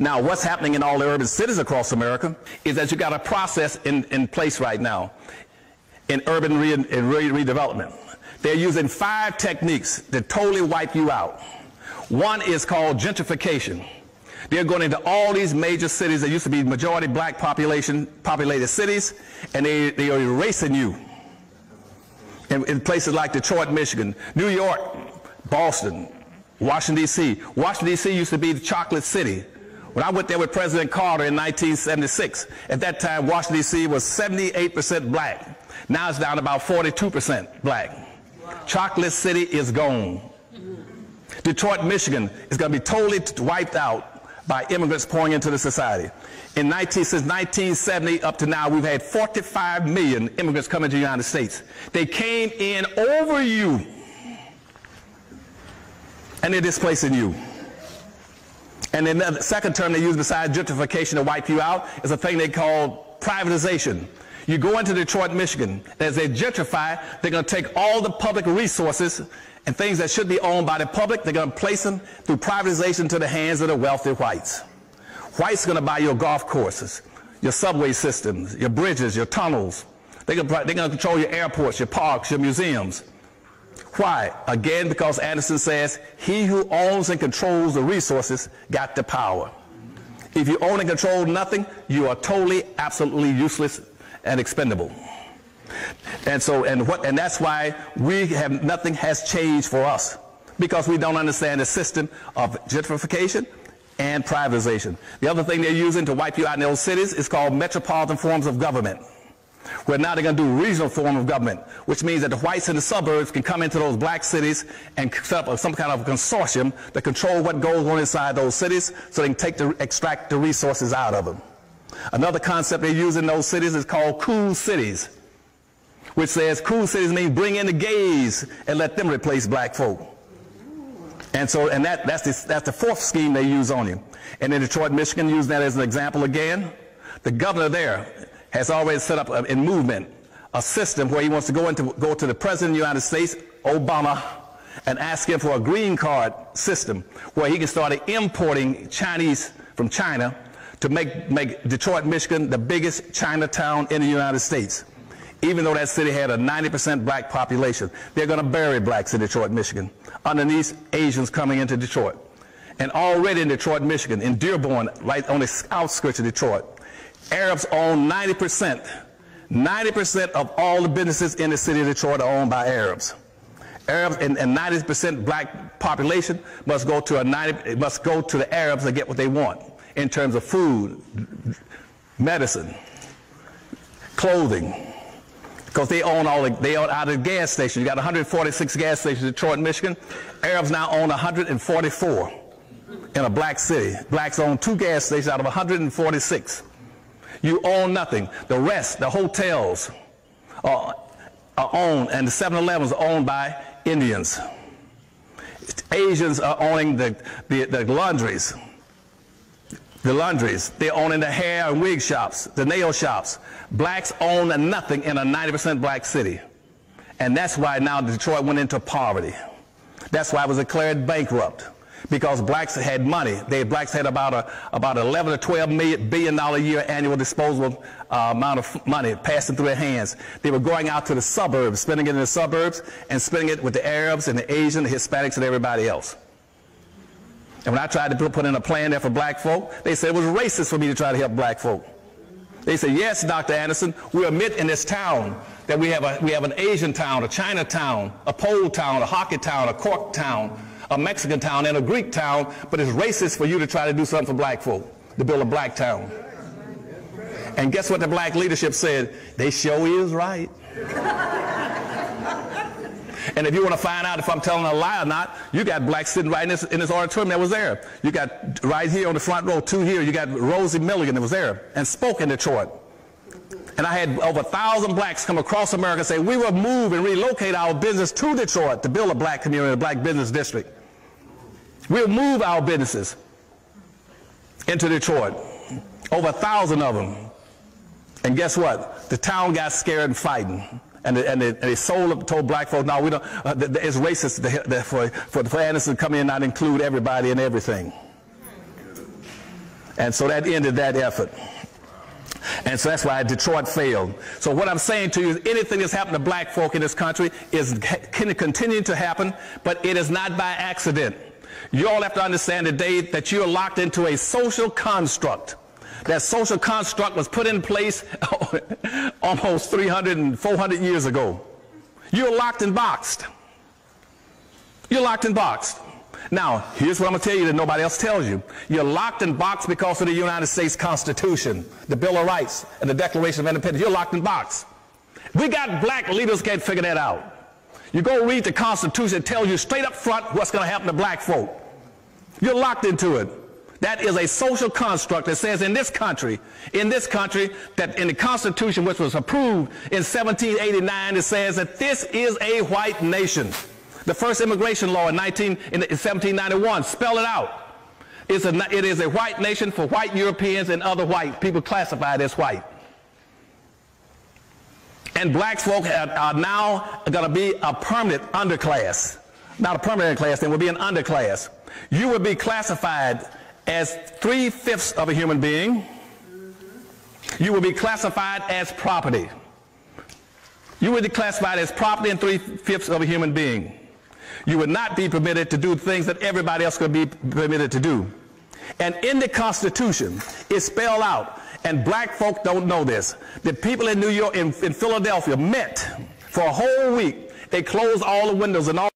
Now, what's happening in all the urban cities across America is that you got a process in place right now in urban redevelopment. They're using 5 techniques that totally wipe you out. One is called gentrification. They're going into all these major cities that used to be majority black populated cities, and they are erasing you. In places like Detroit, Michigan, New York, Boston, Washington, D.C. Washington, D.C. used to be the chocolate city. When I went there with President Carter in 1976, at that time, Washington, D.C. was 78% black. Now it's down to about 42% black. Wow. Chocolate City is gone. Detroit, Michigan is going to be totally wiped out by immigrants pouring into the society. Since 1970 up to now, we've had 45 million immigrants coming to the United States. They came in over you, and they're displacing you. And then the second term they use besides gentrification to wipe you out is a thing they call privatization. You go into Detroit, Michigan, as they gentrify, they're going to take all the public resources and things that should be owned by the public, they're going to place them through privatization to the hands of the wealthy whites. Whites are going to buy your golf courses, your subway systems, your bridges, your tunnels. They're going to control your airports, your parks, your museums. Why? Again, because Anderson says, he who owns and controls the resources got the power. If you own and control nothing, you are totally, absolutely useless and expendable. And that's why nothing has changed for us, because we don't understand the system of gentrification and privatization. The other thing they're using to wipe you out in those cities is called metropolitan forms of government, where now they're going to do regional form of government, which means that the whites in the suburbs can come into those black cities and set up some kind of a consortium to control what goes on inside those cities so they can extract the resources out of them. Another concept they use in those cities is called cool cities, which says cool cities means bring in the gays and let them replace black folk. And that's the fourth scheme they use on you. And in Detroit, Michigan, using that as an example again, the governor there has already set up in movement a system where he wants to go to the President of the United States, Obama, and ask him for a green card system where he can start importing Chinese from China to make Detroit, Michigan the biggest Chinatown in the United States. Even though that city had a 90% black population, they're going to bury blacks in Detroit, Michigan, underneath Asians coming into Detroit. And already in Detroit, Michigan, in Dearborn, right on the outskirts of Detroit, Arabs own 90%. 90% of all the businesses in the city of Detroit are owned by Arabs. Arabs and 90% black population must go to the Arabs to get what they want in terms of food, medicine, clothing. Because they own out of the gas stations. You got 146 gas stations in Detroit, Michigan. Arabs now own 144 in a black city. Blacks own 2 gas stations out of 146. You own nothing. The rest, the hotels, are owned, and the 7-Elevens are owned by Indians. Asians are owning the laundries. The laundries, they're owning the hair and wig shops, the nail shops. Blacks own nothing in a 90% black city. And that's why now Detroit went into poverty. That's why it was declared bankrupt, because blacks had money. Blacks had about 11 or 12 billion a year annual disposable amount of money passing through their hands. They were going out to the suburbs, spending it in the suburbs, and spending it with the Arabs and the Asians, the Hispanics, and everybody else. And when I tried to put in a plan there for black folk, they said it was racist for me to try to help black folk. They said, yes, Dr. Anderson, we admit in this town that we have an Asian town, a Chinatown, a Pole town, a hockey town, a Cork town, a Mexican town, and a Greek town, but it's racist for you to try to do something for black folk, to build a black town. And guess what the black leadership said? They sure is right. And if you want to find out if I'm telling a lie or not, you got blacks sitting right in this auditorium that was there. You got right here on the front row, 2 here, you got Rosie Milligan that was there and spoke in Detroit. And I had over 1,000 blacks come across America and say, we will move and relocate our business to Detroit to build a black community, a black business district. We'll move our businesses into Detroit. Over 1,000 of them. And guess what? The town got scared and fighting. And they told black folks, no, we don't. It's racist for Anderson to come in and not include everybody and everything. And so that ended that effort. And so that's why Detroit failed. So what I'm saying to you is anything that's happened to black folk in this country is continuing to happen, but it is not by accident. You all have to understand today that you are locked into a social construct. That social construct was put in place almost 300 and 400 years ago. You're locked and boxed. You're locked and boxed. Now, here's what I'm going to tell you that nobody else tells you. You're locked and boxed because of the United States Constitution, the Bill of Rights, and the Declaration of Independence. You're locked and boxed. We got black leaders can't figure that out. You go read the Constitution, it tells you straight up front what's going to happen to black folk. You're locked into it. That is a social construct that says in this country, that in the Constitution, which was approved in 1789, it says that this is a white nation. The first immigration law in 1791 spelled it out. It is a white nation for white Europeans and other white people classified as white. And black folk are now going to be a permanent underclass. Not a permanent class, they will be an underclass. You will be classified as 3/5 of a human being. You will be classified as property. You will be classified as property and 3/5 of a human being. You would not be permitted to do things that everybody else could be permitted to do. And in the Constitution, it's spelled out, and black folk don't know this. The people in New York, in Philadelphia, met for a whole week. They closed all the windows and all